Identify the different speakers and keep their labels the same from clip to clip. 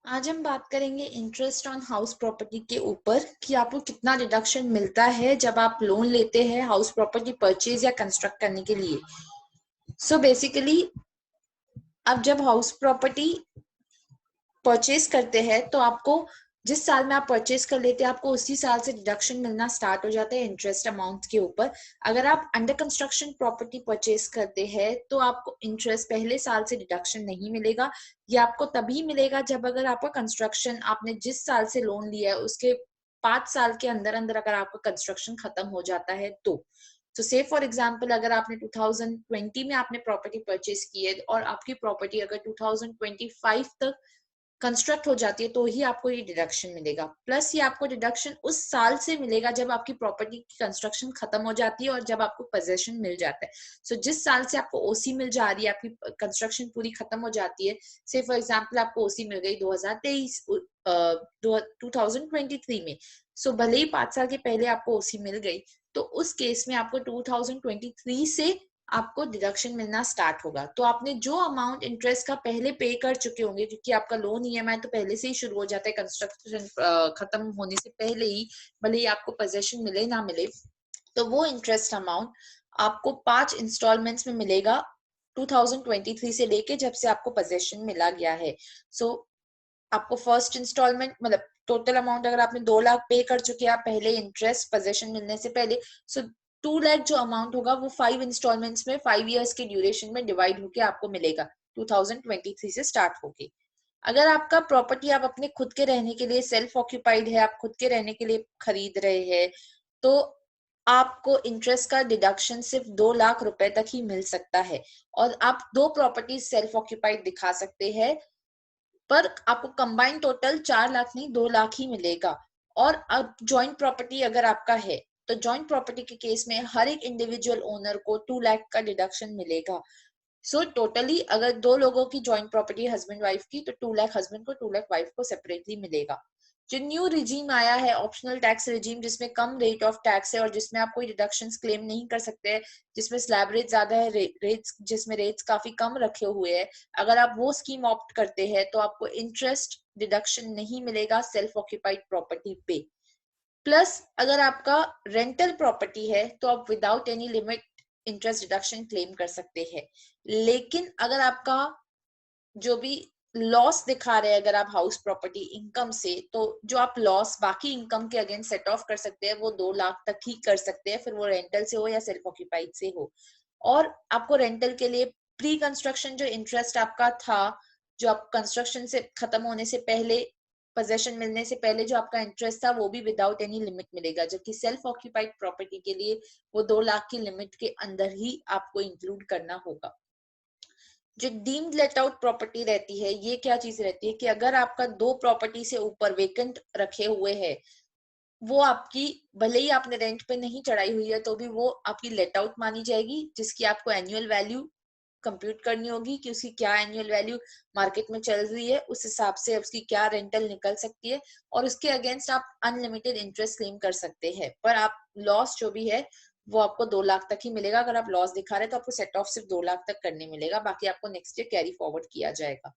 Speaker 1: आज हम बात करेंगे इंटरेस्ट ऑन हाउस प्रॉपर्टी के ऊपर कि आपको कितना डिडक्शन मिलता है जब आप लोन लेते हैं हाउस प्रॉपर्टी परचेज या कंस्ट्रक्ट करने के लिए। सो बेसिकली आप जब हाउस प्रॉपर्टी परचेज करते हैं तो आपको जिस साल में आप परचेज कर लेते हैं आपको उसी साल से डिडक्शन मिलना स्टार्ट हो जाता है इंटरेस्ट अमाउंट के ऊपर। अगर आप अंडर कंस्ट्रक्शन प्रॉपर्टी परचेज करते हैं तो आपको इंटरेस्ट पहले साल से डिडक्शन नहीं मिलेगा। ये आपको तभी मिलेगा जब अगर आपका कंस्ट्रक्शन आपने जिस साल से लोन लिया है उसके 5 साल के अंदर अंदर अगर आपका कंस्ट्रक्शन खत्म हो जाता है तो से फॉर एग्जाम्पल अगर आपने 2020 में आपने प्रॉपर्टी परचेज की है और आपकी प्रॉपर्टी अगर 2025 तक कंस्ट्रक्ट हो जाती है तो ही आपको ये डिडक्शन मिलेगा। प्लस ये आपको डिडक्शन उस साल से मिलेगा जब आपकी प्रॉपर्टी की कंस्ट्रक्शन खत्म हो जाती है और जब आपको पोजेशन मिल जाता है। सो जिस साल से आपको ओसी मिल जा रही है आपकी कंस्ट्रक्शन पूरी खत्म हो जाती है। से फॉर एग्जांपल आपको ओसी मिल गई 2023 2023 में। सो भले ही 5 साल के पहले आपको ओसी मिल गई तो उस केस में आपको 2023 से आपको डिडक्शन मिलना स्टार्ट होगा। तो आपने जो अमाउंट इंटरेस्ट का पहले पे कर चुके होंगे क्योंकि आपका लोन ईएमआई तो पहले से ही शुरू हो जाता है कंस्ट्रक्शन खत्म होने से पहले ही, भले ही आपको पोजेशन मिले ना मिले। तो वो इंटरेस्ट अमाउंट आपको 5 इंस्टॉलमेंट्स में मिलेगा 2023 से लेके जब से आपको पोजेशन मिला गया है। सो आपको फर्स्ट इंस्टॉलमेंट मतलब टोटल अमाउंट अगर आपने 2 लाख पे कर चुके हैं आप पहले इंटरेस्ट पोजेशन मिलने से पहले। सो 2 लाख जो अमाउंट होगा वो 5 इंस्टॉलमेंट्स में 5 इयर्स के ड्यूरेशन में डिवाइड होके आपको मिलेगा 2023 से स्टार्ट होके। अगर आपका प्रॉपर्टी आप अपने खुद के रहने के लिए सेल्फ ऑक्यूपाइड है, आप खुद के रहने के लिए खरीद रहे हैं तो आपको इंटरेस्ट का डिडक्शन सिर्फ 2 लाख रुपए तक ही मिल सकता है। और आप 2 प्रॉपर्टी सेल्फ ऑक्यूपाइड दिखा सकते हैं पर आपको कंबाइंड टोटल 4 लाख नहीं 2 लाख ही मिलेगा। और अब जॉइंट प्रॉपर्टी अगर आपका है तो जॉइंट प्रॉपर्टी के केस में हर एक इंडिविजुअल ओनर को 2 लाख का डिडक्शन मिलेगा। सो टोटली अगर 2 लोगों की जॉइंट प्रॉपर्टी हस्बैंड वाइफ की तो 2 लाख हस्बैंड को 2 लाख वाइफ को सेपरेटली मिलेगा। जो न्यू रिजीम आया है ऑप्शनल टैक्स रिजीम जिसमें कम रेट ऑफ टैक्स है और जिसमें आप कोई डिडक्शंस क्लेम नहीं कर सकते हैं, जिसमें स्लैब रेट ज्यादा है, रेट्स जिसमें रेट्स काफी कम रखे हुए हैं, अगर आप वो स्कीम ऑप्ट करते हैं तो आपको इंटरेस्ट डिडक्शन नहीं मिलेगा सेल्फ ऑक्यूपाइड प्रॉपर्टी पे। प्लस अगर आपका रेंटल प्रॉपर्टी है तो आप without any limit interest deduction claim कर सकते हैं। लेकिन अगर आपका जो भी लॉस दिखा रहे हैं अगर आप हाउस प्रॉपर्टी इनकम से तो जो आप लॉस बाकी इनकम के अगेंस्ट सेट ऑफ कर सकते हैं वो 2 लाख तक ही कर सकते हैं, फिर वो रेंटल से हो या सेल्फ ऑक्यूपाइड से हो। और आपको रेंटल के लिए प्री कंस्ट्रक्शन जो इंटरेस्ट आपका था, जो आप कंस्ट्रक्शन से खत्म होने से पहले पोजेशन मिलने से पहले जो आपका इंटरेस्ट था वो भी विदाउट एनी लिमिट मिलेगा, जबकि सेल्फ ऑक्यूपाइड प्रॉपर्टी के लिए वो 2 लाख की लिमिट के अंदर ही आपको इंक्लूड करना होगा। जो डीम्ड लेट आउट प्रॉपर्टी रहती है ये क्या चीज रहती है कि अगर आपका 2 प्रॉपर्टी से ऊपर वेकेंट रखे हुए हैं, वो आपकी भले ही आपने रेंट पे नहीं चढ़ाई हुई है तो भी वो आपकी लेट आउट मानी जाएगी, जिसकी आपको एनुअल वैल्यू कंप्यूट करनी होगी कि उसकी क्या एनुअल वैल्यू मार्केट में चल रही है, उस हिसाब से उसकी क्या रेंटल निकल सकती है और उसके अगेंस्ट आप अनलिमिटेड इंटरेस्ट क्लेम कर सकते हैं। पर आप लॉस जो भी है वो आपको 2 लाख तक ही मिलेगा। अगर आप लॉस दिखा रहे हैं तो आपको सेट ऑफ सिर्फ 2 लाख तक करने मिलेगा, बाकी आपको नेक्स्ट ईयर कैरी फॉरवर्ड किया जाएगा।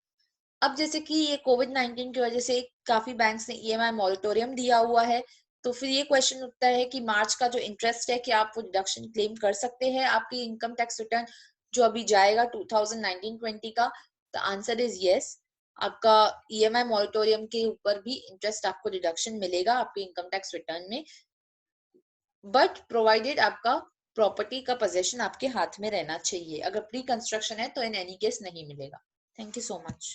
Speaker 1: अब जैसे कि ये कोविड-19 की वजह से काफी बैंक्स ने ईएमआई मॉरिटोरियम दिया हुआ है, तो फिर ये क्वेश्चन उठता है कि मार्च का जो इंटरेस्ट है कि आप वो डिडक्शन क्लेम कर सकते हैं आपकी इनकम टैक्स रिटर्न जो अभी जाएगा 2019-20 का। The answer is yes. आपका ईएमआई मॉरिटोरियम के ऊपर भी इंटरेस्ट आपको डिडक्शन मिलेगा आपके इनकम टैक्स रिटर्न में, बट प्रोवाइडेड आपका प्रॉपर्टी का पोजेशन आपके हाथ में रहना चाहिए। अगर प्री कंस्ट्रक्शन है तो इन एनी केस नहीं मिलेगा। Thank you so much.